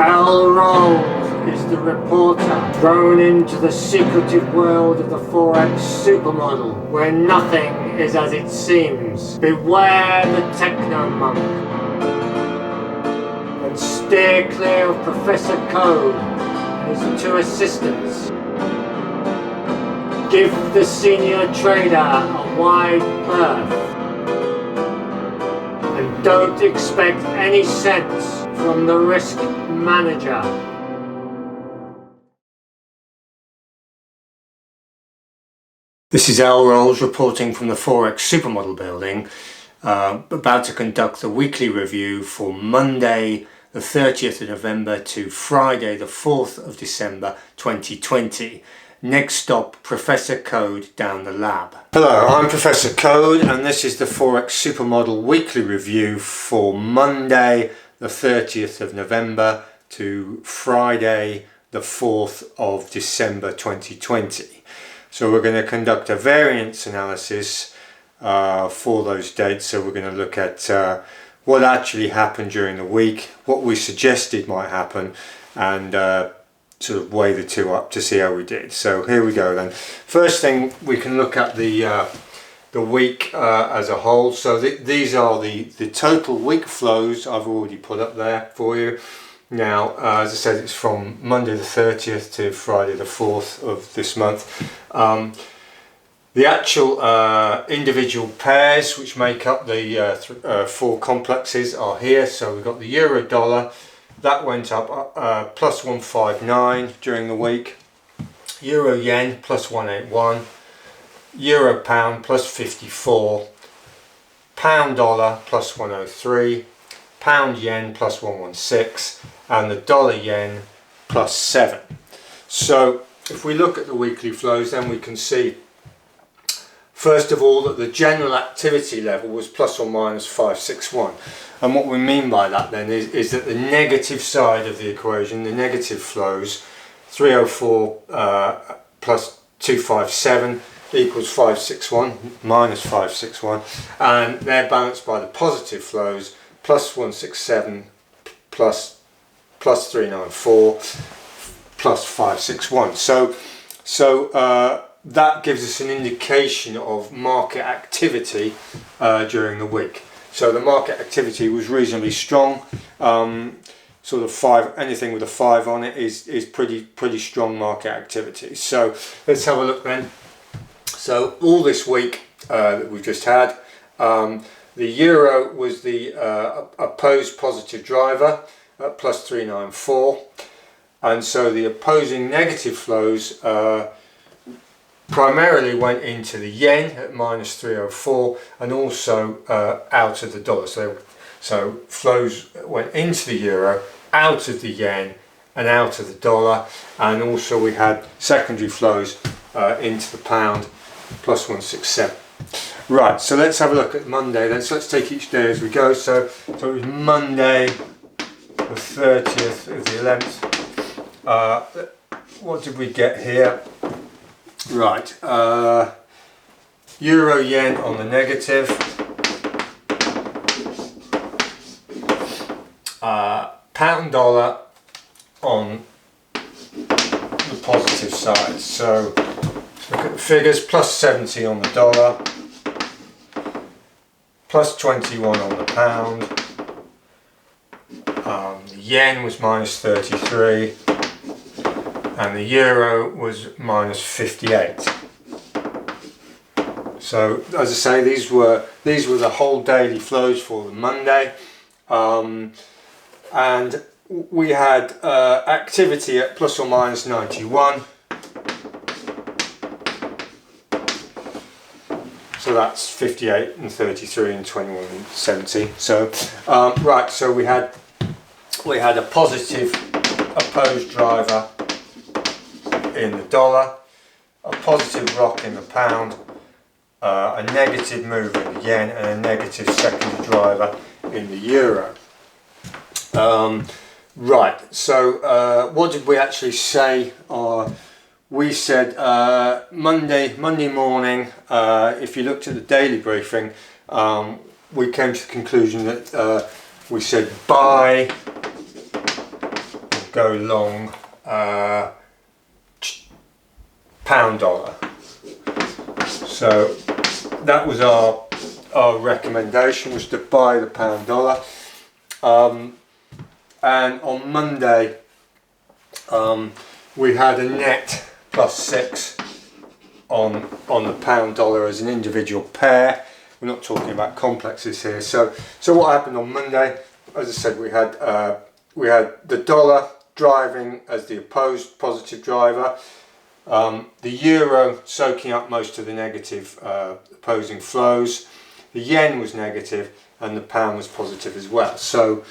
Al Rolls is the reporter thrown into the secretive world of the Forex Super Model, where nothing is as it seems. Beware the techno-monk, and steer clear of Professor Code and his two assistants. Give the senior trader a wide berth, and don't expect any sense from the risk manager. This is Al Rolls reporting from the Forex Super Model building, about to conduct the weekly review for Monday the 30th of November to Friday the 4th of December 2020. Next stop, Professor Code down the lab. Hello, I'm Professor Code and this is the Forex Super Model weekly review for Monday the 30th of November to Friday the 4th of December 2020. So we're going to conduct a variance analysis for those dates. So we're going to look at what actually happened during the week, what we suggested might happen, and sort of weigh the two up to see how we did. So here we go then. First thing, we can look at the week as a whole. So these are the total week flows I've already put up there for you. Now, as I said, it's from Monday the 30th to Friday the 4th of this month. The actual individual pairs which make up the four complexes are here. So we've got the euro dollar, that went up plus 159 during the week. Euro yen plus 181. Euro pound plus 54. Pound dollar plus 103. Pound yen plus 116. And the dollar yen plus 7. So if we look at the weekly flows, then we can see first of all that the general activity level was plus or minus 561. And what we mean by that then is that the negative side of the equation, the negative flows, 304 plus 257 equals 561, minus 561, and they're balanced by the positive flows, plus 167 plus 394 plus 561. So that gives us an indication of market activity during the week. So the market activity was reasonably strong. Sort of anything with a 5 on it is pretty strong market activity. So let's have a look then. So all this week that we've just had, the euro was the opposed positive driver at plus 394, and so the opposing negative flows primarily went into the yen at minus 304 and also out of the dollar. So flows went into the euro, out of the yen and out of the dollar, and also we had secondary flows into the pound plus 167. Right, so let's have a look at Monday then. So let's take each day as we go. So it was Monday the 30th of the 11th. What did we get here? Right, euro yen on the negative, pound dollar on the positive side. So look at the figures, plus 70 on the dollar, plus 21 on the pound, the yen was minus 33, and the euro was minus 58. So as I say, these were the whole daily flows for the Monday, and we had activity at plus or minus 91. So that's 58 and 33 and 21 and 70. So right, so we had a positive opposed driver in the dollar, a positive rock in the pound, a negative move in the yen, and a negative secondary driver in the euro. Right, so what did we actually say? We said Monday morning, if you looked at the daily briefing, we came to the conclusion that we said buy go long pound dollar. So that was our recommendation, was to buy the pound dollar. And on Monday we had a net +6 on the pound dollar as an individual pair. We're not talking about complexes here. So what happened on Monday? As I said, we had the dollar driving as the opposed positive driver, the euro soaking up most of the negative opposing flows, the yen was negative, and the pound was positive as well. So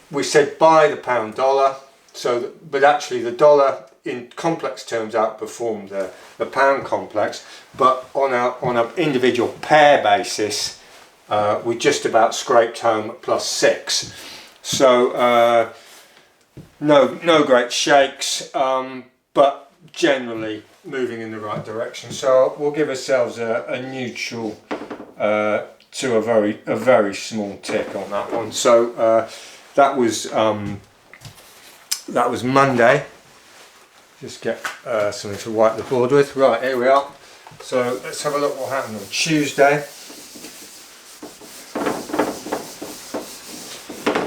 we said buy the pound dollar. But actually the dollar in complex terms outperformed the pound complex, but on an individual pair basis we just about scraped home at +6. So no great shakes, but generally moving in the right direction. So we'll give ourselves a neutral to a very small tick on that one. So that was Monday. Just get something to wipe the board with. Right, here we are. So let's have a look what happened on Tuesday.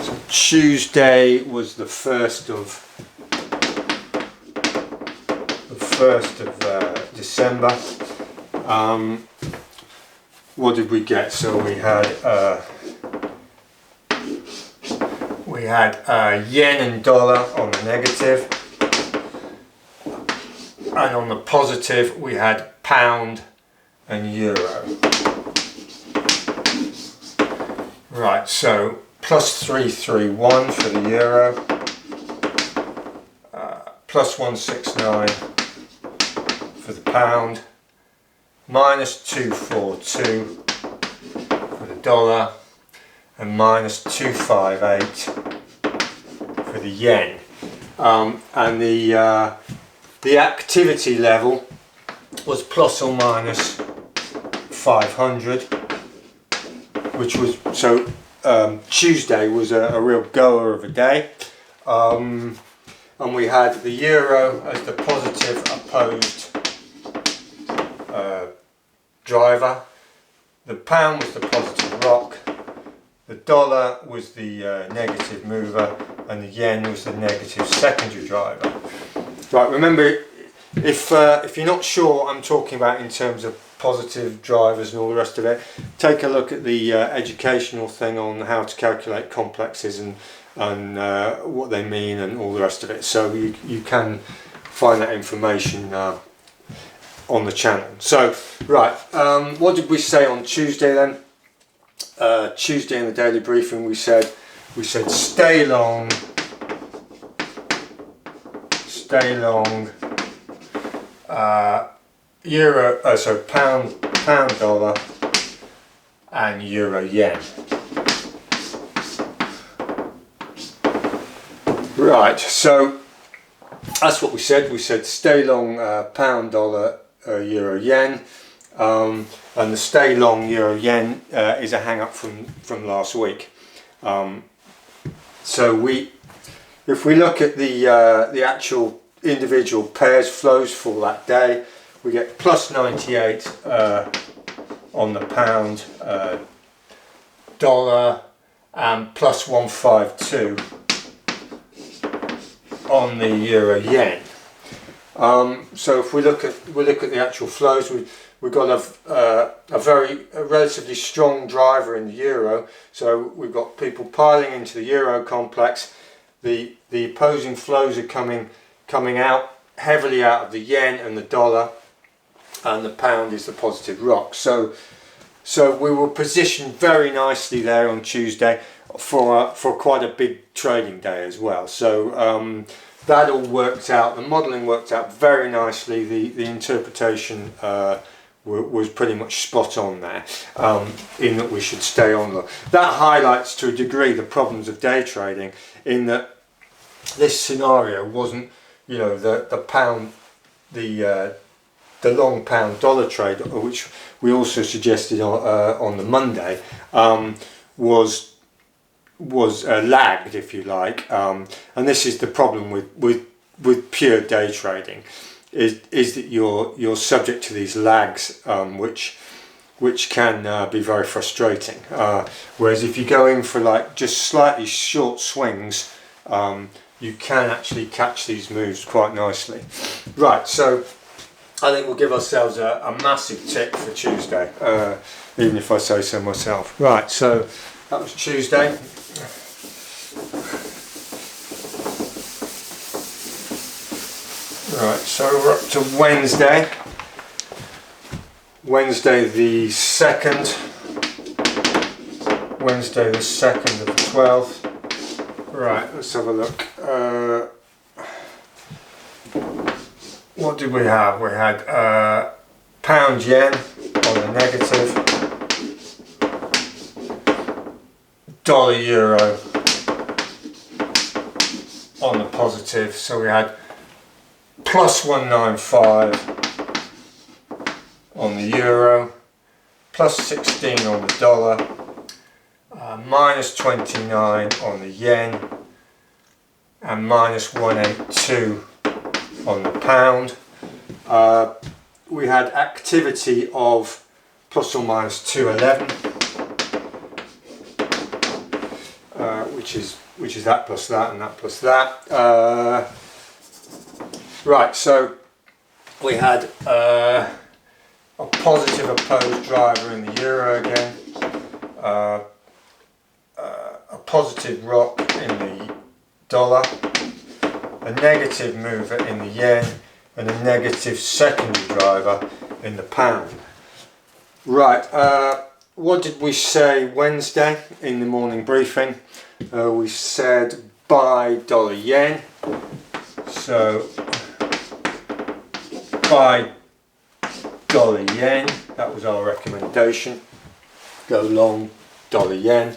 So Tuesday was the 1st of December. What did we get? So we had yen and dollar on the negative, and on the positive we had pound and euro. Right, so +331 for the euro, +169 for the pound, -242 for the dollar, and -258 for the yen. And the activity level was ±500, which was, so Tuesday was a real goer of a day. And we had the euro as the positive opposed driver, the pound was the positive rock, the dollar was the negative mover, and the yen was the negative secondary driver. Right, remember, if you're not sure what I'm talking about in terms of positive drivers and all the rest of it, take a look at the educational thing on how to calculate complexes and what they mean and all the rest of it. So you can find that information on the channel. So right, what did we say on Tuesday then? Tuesday in the daily briefing we said stay long euro, so pound dollar and euro yen. Right, so that's what we said. We said stay long pound dollar euro yen, and the stay long euro yen is a hang up from last week. So if we look at the actual individual pairs flows for that day, we get +98 on the pound dollar and +152 on the euro yen. So if we look at the actual flows, we've got a relatively strong driver in the euro. So we've got people piling into the euro complex. The opposing flows are coming out heavily out of the yen and the dollar, and the pound is the positive rock. So we were positioned very nicely there on Tuesday for quite a big trading day as well. So that all worked out. The modelling worked out very nicely. The interpretation was pretty much spot on there, in that we should stay on. That highlights to a degree the problems of day trading, in that this scenario wasn't, you know, the pound, the long pound dollar trade, which we also suggested on the Monday, was lagged, if you like, and this is the problem with pure day trading, is that you're subject to these lags, which can be very frustrating. Whereas if you go in for like just slightly short swings, you can actually catch these moves quite nicely. Right, so I think we'll give ourselves a massive tick for Tuesday, even if I say so myself. Right, so that was Tuesday. Right, so we're up to Wednesday. Wednesday the 2nd of the 12th. Right, let's have a look. What did we have? We had pound yen on the negative, dollar euro on the positive. So we had plus 195 on the euro, plus 16 on the dollar, minus 29 on the yen, and minus 182 on the pound. We had activity of plus or minus 211, which is that plus that and that plus that. Right, so we had a positive opposed driver in the euro again, a positive rock in the dollar, a negative mover in the yen, and a negative secondary driver in the pound. Right, what did we say Wednesday in the morning briefing? We said buy dollar yen, so buy dollar yen, that was our recommendation, go long dollar yen.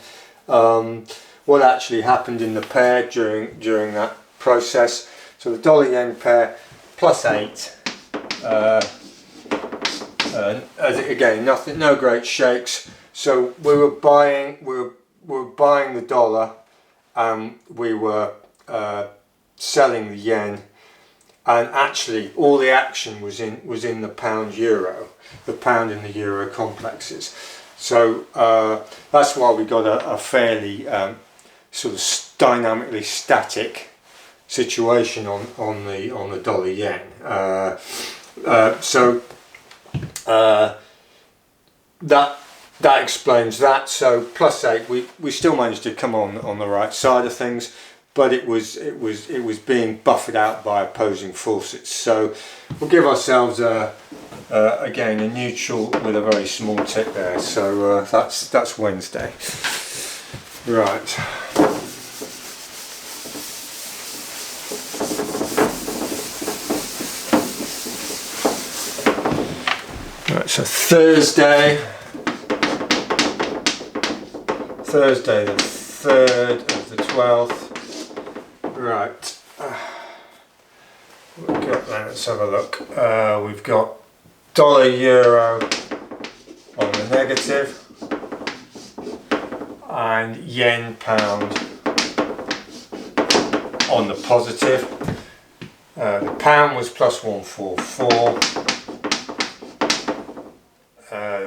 What actually happened in the pair during that process? So the dollar yen pair plus 8, again no great shakes. So we were buying the dollar, and we were selling the yen, and actually all the action was in the pound and the euro complexes. So that's why we got a fairly sort of dynamically static situation on the dollar yen. So that explains that. So plus 8, we still managed to come on the right side of things, but it was being buffered out by opposing forces. So we'll give ourselves again a neutral with a very small tick there. So that's Wednesday. Right. Right, so Thursday the 3rd of the 12th. Right, let's have a look. We've got dollar euro on the negative and yen pound on the positive. The pound was plus 144.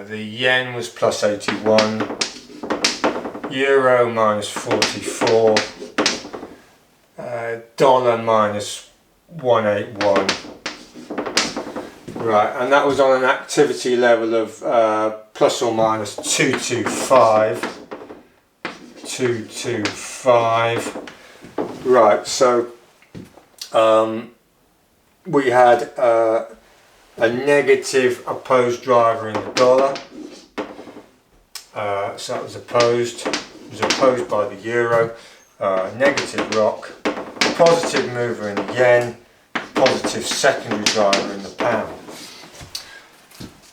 The yen was plus 81, euro minus 44, dollar minus 181. Right, and that was on an activity level of plus or minus 225. Right, so we had a negative opposed driver in the dollar, so that was opposed. It was opposed by the euro. Negative rock, positive mover in the yen, positive secondary driver in the pound.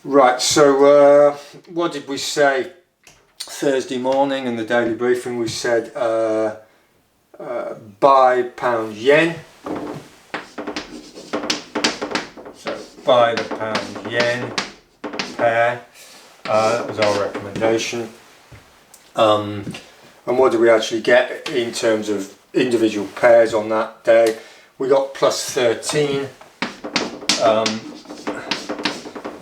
Right, so what did we say Thursday morning in the daily briefing? We said buy pound yen. Buy the pound yen pair, that was our recommendation. And what did we actually get in terms of individual pairs on that day? We got plus 13.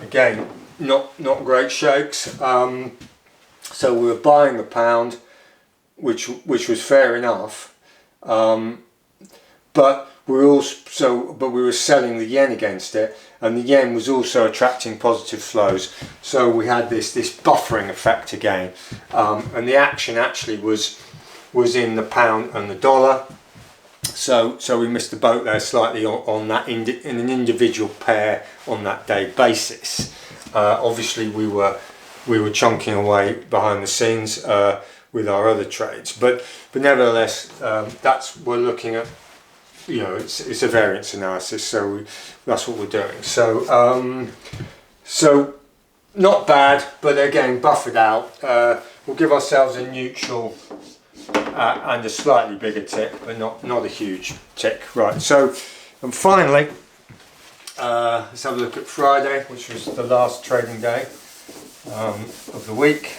Again, not great shakes. So we were buying the pound, which was fair enough, but we were selling the yen against it, and the yen was also attracting positive flows. So we had this buffering effect again, and the action actually was in the pound and the dollar. So we missed the boat there slightly on that in an individual pair on that day basis. Obviously we were chunking away behind the scenes with our other trades, but nevertheless, we're looking at, you know, it's a variance analysis, so that's what we're doing. So not bad, but again buffered out. We'll give ourselves a neutral and a slightly bigger tick, but not a huge tick. Right. So, and finally, let's have a look at Friday, which was the last trading day of the week.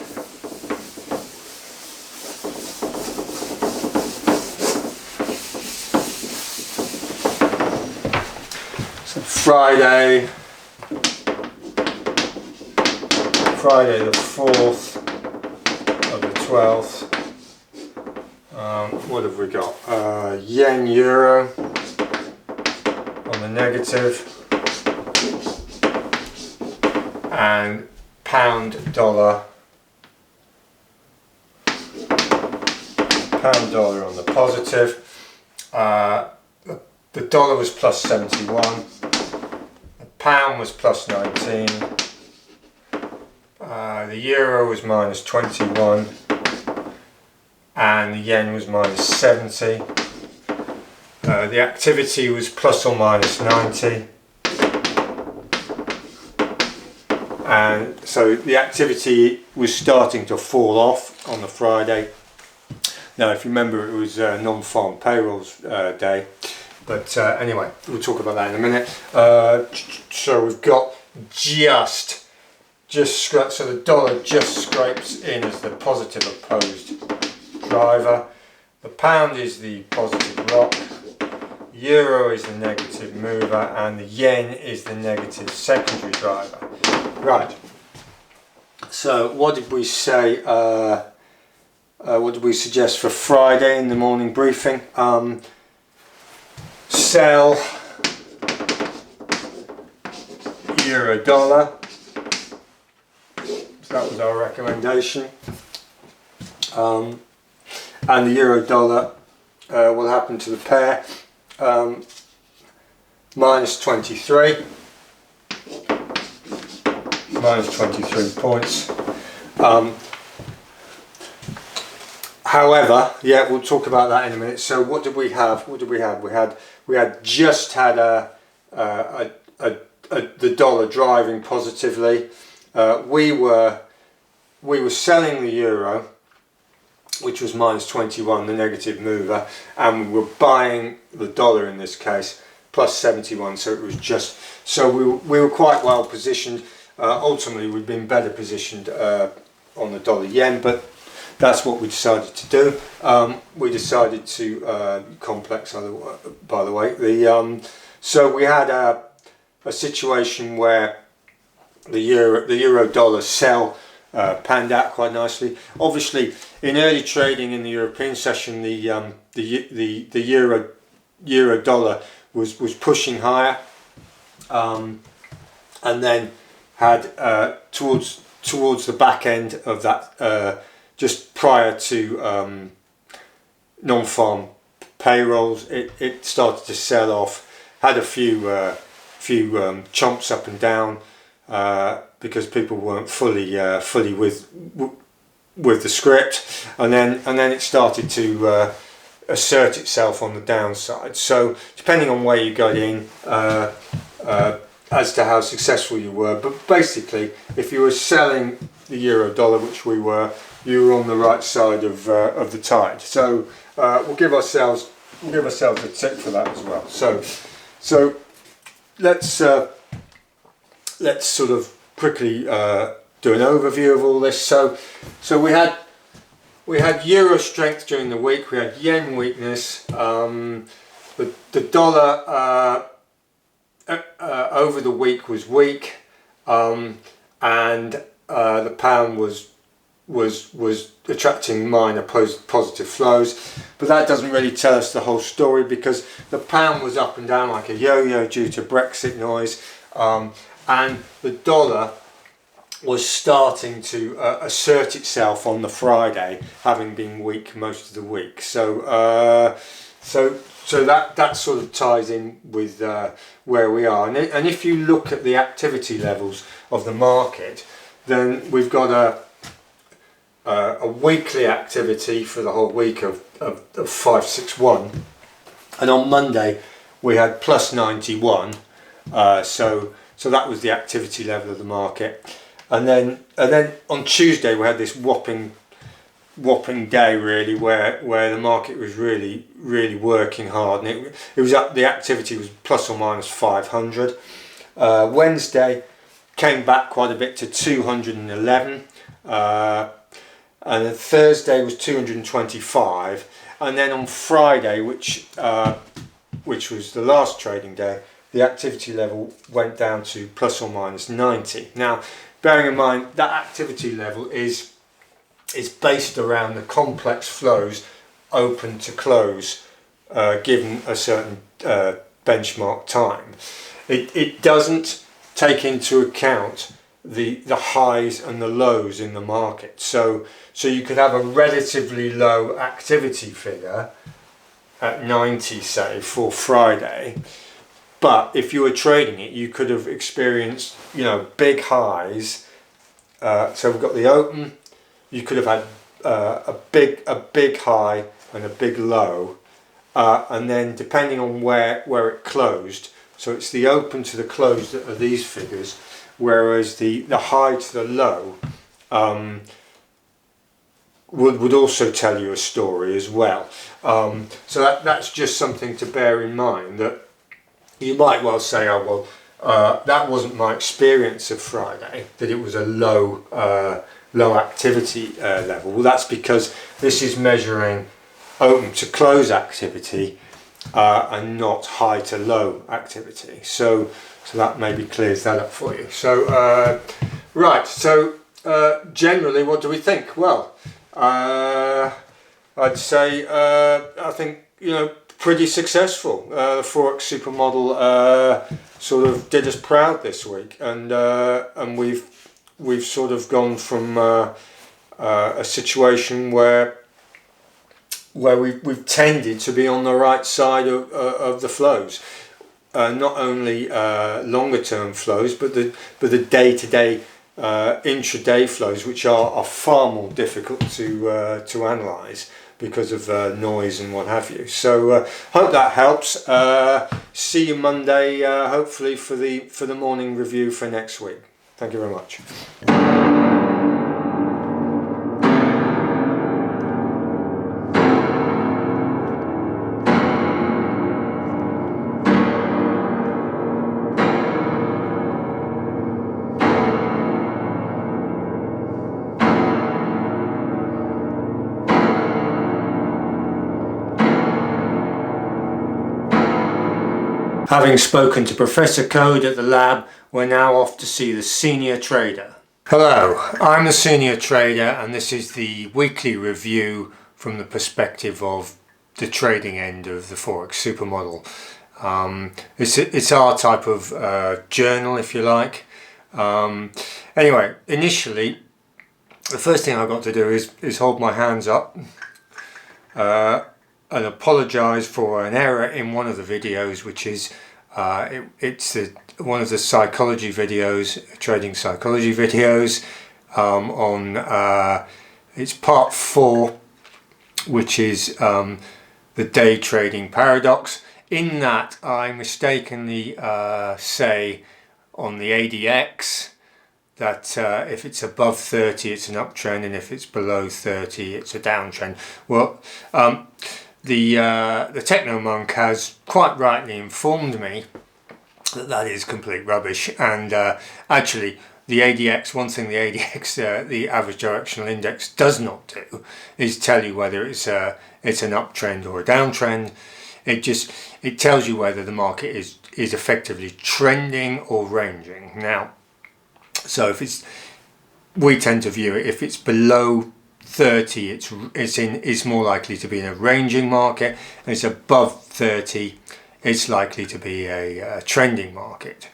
So Friday the 4th of the 12th. What have we got? Yen euro on the negative, and pound dollar on the positive. The dollar was plus 71, the pound was plus 19, the euro was minus 21, and the yen was minus 70. The activity was plus or minus 90. And so the activity was starting to fall off on the Friday. Now, if you remember, it was non-farm payrolls day. But anyway, we'll talk about that in a minute. So we've got just so the dollar just scrapes in as the positive opposed driver. The pound is the positive rock, euro is the negative mover, and the yen is the negative secondary driver. Right, so what did we say, what did we suggest for Friday in the morning briefing? Sell euro dollar, so that was our recommendation. And the euro dollar will happen to the pair, minus 23 points. However, yeah, we'll talk about that in a minute. So what did we have? We had just had the dollar driving positively. We were selling the euro, which was minus 21, the negative mover, and we were buying the dollar in this case, plus 71, so it was just, so we were quite well positioned. Ultimately, we've been better positioned on the dollar yen, but that's what we decided to do. We decided to, complex by the way, so we had a situation where the euro dollar sell panned out quite nicely. Obviously, in early trading in the European session, the euro dollar was pushing higher, and then had towards the back end of that, just prior to non-farm payrolls, it started to sell off. Had a few chomps up and down. Because people weren't fully with the script, and then it started to assert itself on the downside. So depending on where you got in, as to how successful you were, but basically, if you were selling the euro dollar, which we were, you were on the right side of the tide. So we'll give ourselves a tick for that as well. So let's sort of quickly do an overview of all this. So we had we had euro strength during the week, we had yen weakness, the dollar over the week was weak, and the pound was attracting minor positive flows, but that doesn't really tell us the whole story, because the pound was up and down like a yo-yo due to Brexit noise, and the dollar was starting to assert itself on the Friday, having been weak most of the week. So that sort of ties in with where we are. And if you look at the activity levels of the market, then we've got a weekly activity for the whole week of 561, and on Monday we had plus 91. So that was the activity level of the market. And then on Tuesday we had this whopping day, really, where the market was really working hard, and it was up. The activity was plus or minus 500. Wednesday came back quite a bit to 211, and then Thursday was 225, and then on Friday, which was the last trading day, the activity level went down to plus or minus 90. Now, bearing in mind that activity level is based around the complex flows open to close, given a certain benchmark time. It doesn't take into account the highs and the lows in the market. So you could have a relatively low activity figure at 90, say, for Friday, but if you were trading it, you could have experienced, big highs. So we've got the open. You could have had a big high and a big low, and then depending on where it closed. So it's the open to the close that are these figures, whereas the high to the low would also tell you a story as well. So that's just something to bear in mind, that you might well say, oh well, that wasn't my experience of Friday, that it was a low activity level. Well, that's because this is measuring open to close activity and not high to low activity. So that maybe clears that up for you. So right, so generally, what do we think? Well, I'd say I think pretty successful. The Forex Super Model sort of did us proud this week, and we've sort of gone from a situation where we've tended to be on the right side of the flows, not only longer term flows, but the day-to-day intraday flows, which are far more difficult to analyse because of noise and what have you. So hope that helps. See you Monday, hopefully for the morning review for next week. Thank you very much. Having spoken to Professor Code at the lab, we're now off to see the senior trader. Hello, I'm the senior trader, and this is the weekly review from the perspective of the trading end of the Forex Super Model. It's our type of journal, if you like. Anyway, initially, the first thing I've got to do is hold my hands up and apologise for an error in one of the videos, which is it's one of the psychology videos, trading psychology videos, it's part 4, which is the day trading paradox. In that, I mistakenly say on the ADX that if it's above 30 it's an uptrend, and if it's below 30 it's a downtrend. Well, the Techno Monk has quite rightly informed me that is complete rubbish, and actually the ADX, one thing the ADX, the average directional index, does not do is tell you whether it's an uptrend or a downtrend. It tells you whether the market is effectively trending or ranging. Now, so we tend to view it, if it's below 30, it's more likely to be in a ranging market, and it's above 30, it's likely to be a trending market,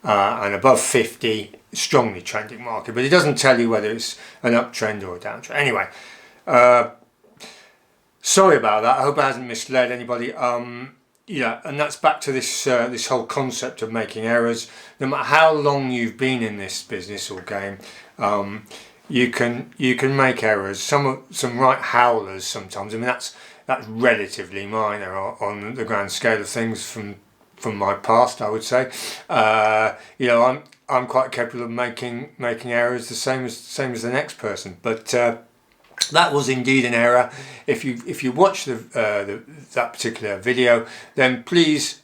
and above 50, strongly trending market. But it doesn't tell you whether it's an uptrend or a downtrend. Anyway, sorry about that. I hope it hasn't misled anybody. Yeah, and that's back to this whole concept of making errors. No matter how long you've been in this business or game, you can make errors. Some right howlers sometimes. I mean, that's relatively minor on the grand scale of things from my past, I would say. You know, I'm quite capable of making errors the same as the next person, but that was indeed an error. If you watch that particular video, then please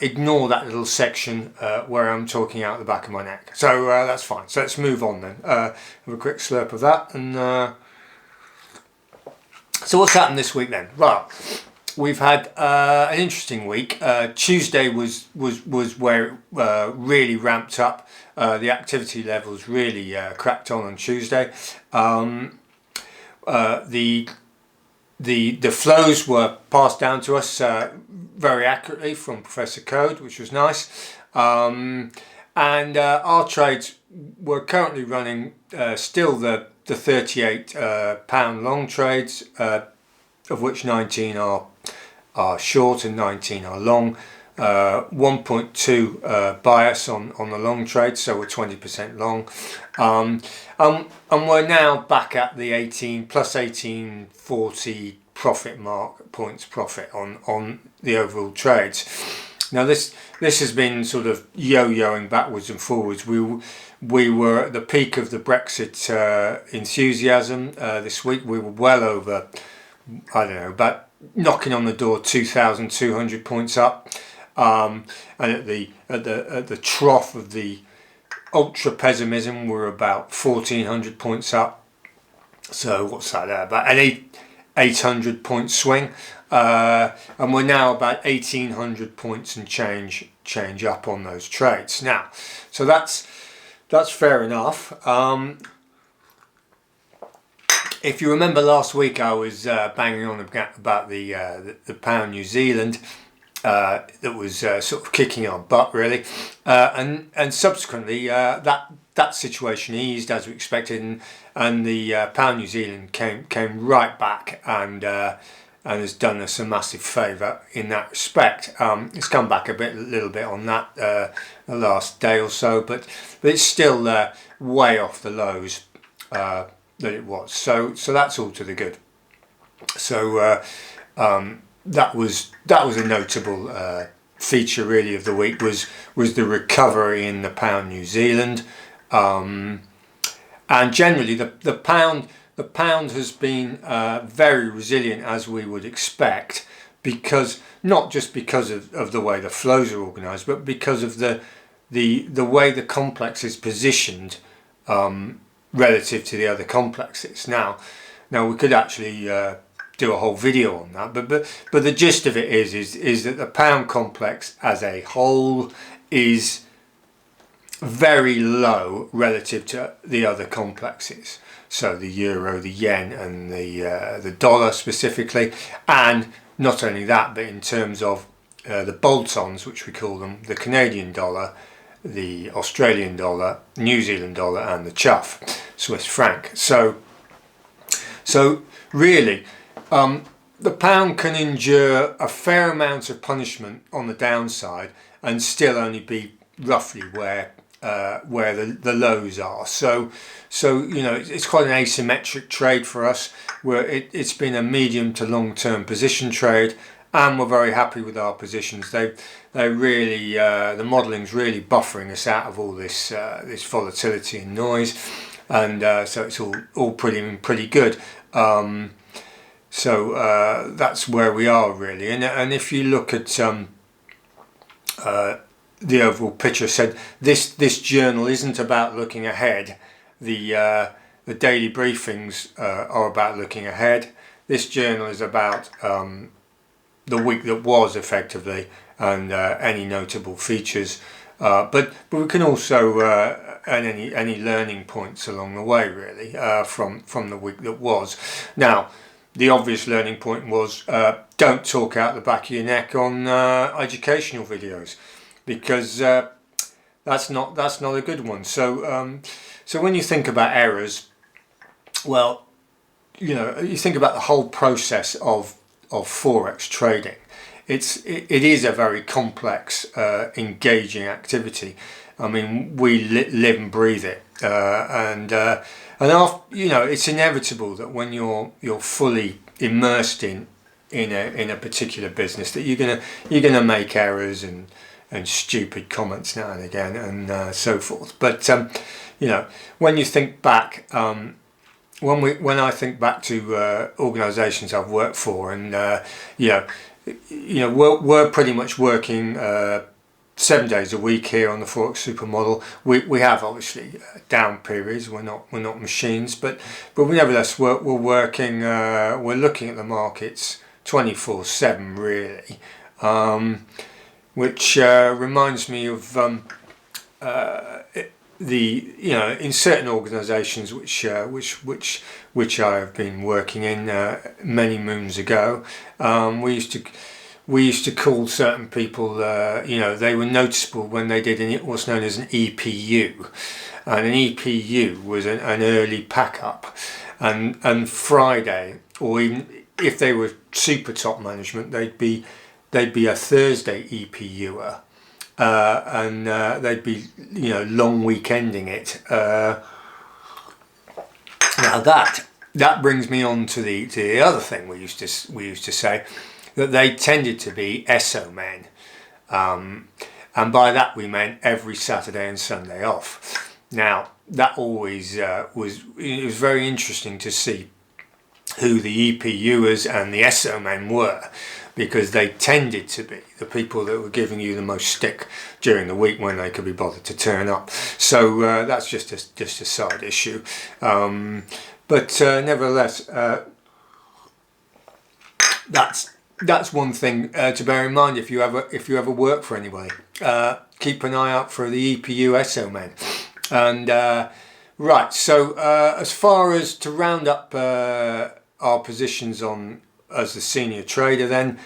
ignore that little section where I'm talking out the back of my neck. So that's fine. So let's move on then. Have a quick slurp of that. And so what's happened this week then? Well, we've had an interesting week. Tuesday was where it really ramped up. The activity levels really cracked on Tuesday. The flows were passed down to us very accurately from Professor Code, which was nice. And our trades were currently running still the 38 pound long trades, of which 19 are short and 19 are long. 1.2 bias on the long trade, so we're 20% long, and we're now back at the 1840 profit mark, points profit on the overall trades. Now this has been sort of yo-yoing backwards and forwards. We were at the peak of the Brexit enthusiasm this week. We were well over, I don't know, about knocking on the door 2,200 points up. And at the trough of the ultra pessimism, we're about 1,400 points up. So what's that there? About an 800 point swing, and we're now about 1,800 points and change up on those trades now. So that's fair enough. If you remember last week, I was banging on about the pound New Zealand. That was sort of kicking our butt really, and subsequently that situation eased as we expected, and the pound New Zealand came right back and has done us a massive favour in that respect. It's come back a little bit on that the last day or so, but it's still way off the lows that it was. So that's all to the good. So. That was a notable feature really of the week was the recovery in the pound New Zealand, and generally the pound has been very resilient, as we would expect, because not just because of the way the flows are organised, but because of the way the complex is positioned relative to the other complexes. Now we could actually do a whole video on that, but the gist of it is that the pound complex as a whole is very low relative to the other complexes. So the euro, the yen, and the dollar specifically, and not only that, but in terms of the bolt-ons, which we call them, the Canadian dollar, the Australian dollar, New Zealand dollar, and the chuff, Swiss franc. So really. The pound can endure a fair amount of punishment on the downside and still only be roughly where the lows are. So you know, it's quite an asymmetric trade for us, where it's been a medium to long term position trade, and we're very happy with our positions. They really the modelling's really buffering us out of all this volatility and noise, and so it's all pretty good. So that's where we are really, and if you look at the overall picture. Said this journal isn't about looking ahead. The daily briefings are about looking ahead. This journal is about the week that was, effectively, and any notable features. But we can also and any learning points along the way, really, from the week that was. Now, the obvious learning point was don't talk out the back of your neck on educational videos, because that's not a good one. So so when you think about errors, well, you think about the whole process of forex trading. It is a very complex, engaging activity. I mean, we live and breathe it, and after, it's inevitable that when you're fully immersed in a particular business, that you're gonna make errors and stupid comments now and again, and so forth. But when you think back, when I think back to organisations I've worked for, and we're pretty much working 7 days a week here on the Forex Super Model. We have obviously down periods. We're not machines, but nevertheless we're working. We're looking at the markets 24/7, really, which reminds me of in certain organisations which I have been working in many moons ago. We used to call certain people, they were noticeable when they did what's known as an EPU, and an EPU was an early pack up, and Friday, or even if they were super top management, they'd be a Thursday EPUer. And they'd be, long weekending it. Now that brings me on to the other thing we used to say, that they tended to be SO men, and by that we meant every Saturday and Sunday off. Now that always it was very interesting to see who the EPUers and the SO men were, because they tended to be the people that were giving you the most stick during the week when they could be bothered to turn up. So that's just a side issue, but nevertheless, that's one thing to bear in mind if you ever work for anybody. Keep an eye out for the EPU SO men. And right, so as far as to round up our positions on as the senior trader, then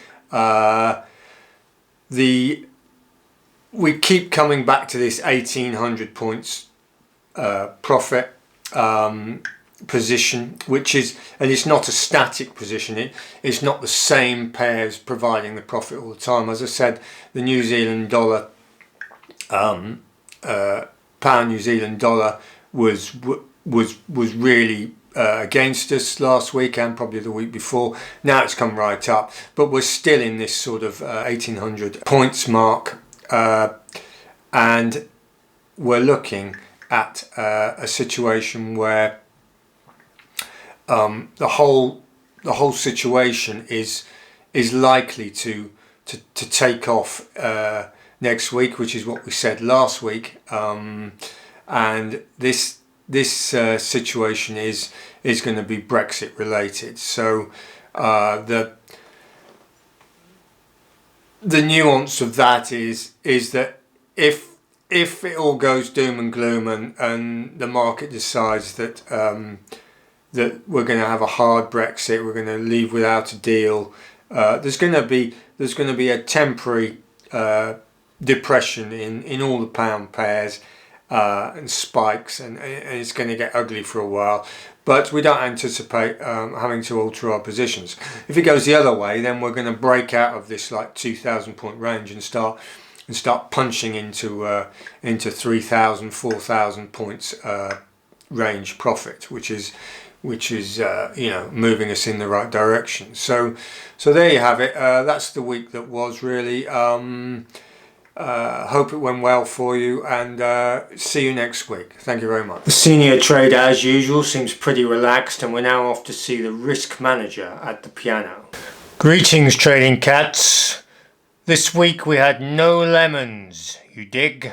we keep coming back to this 1800 points profit position, which is, and it's not a static position. It's not the same pairs providing the profit all the time. As I said, the New Zealand dollar, pound New Zealand dollar was really against us last week and probably the week before. Now it's come right up, but we're still in this sort of 1800 points mark, and we're looking at a situation where the whole situation is likely to take off next week, which is what we said last week, and this situation is going to be Brexit related. So the nuance of that is that if it all goes doom and gloom and the market decides that that we're going to have a hard Brexit, we're going to leave without a deal, there's going to be a temporary depression in all the pound pairs, and spikes, and it's going to get ugly for a while, but we don't anticipate having to alter our positions. If it goes the other way, then we're going to break out of this like 2,000 point range and start punching into 3,000, 4,000 points range profit, which is moving us in the right direction. So there you have it. That's the week that was, really. Hope it went well for you, and see you next week. Thank you very much. The senior trader, as usual, seems pretty relaxed, and we're now off to see the risk manager at the piano. Greetings, trading cats. This week we had no lemons, you dig?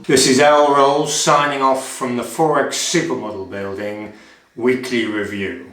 This is L Rolls signing off from the Forex Super Model building weekly review.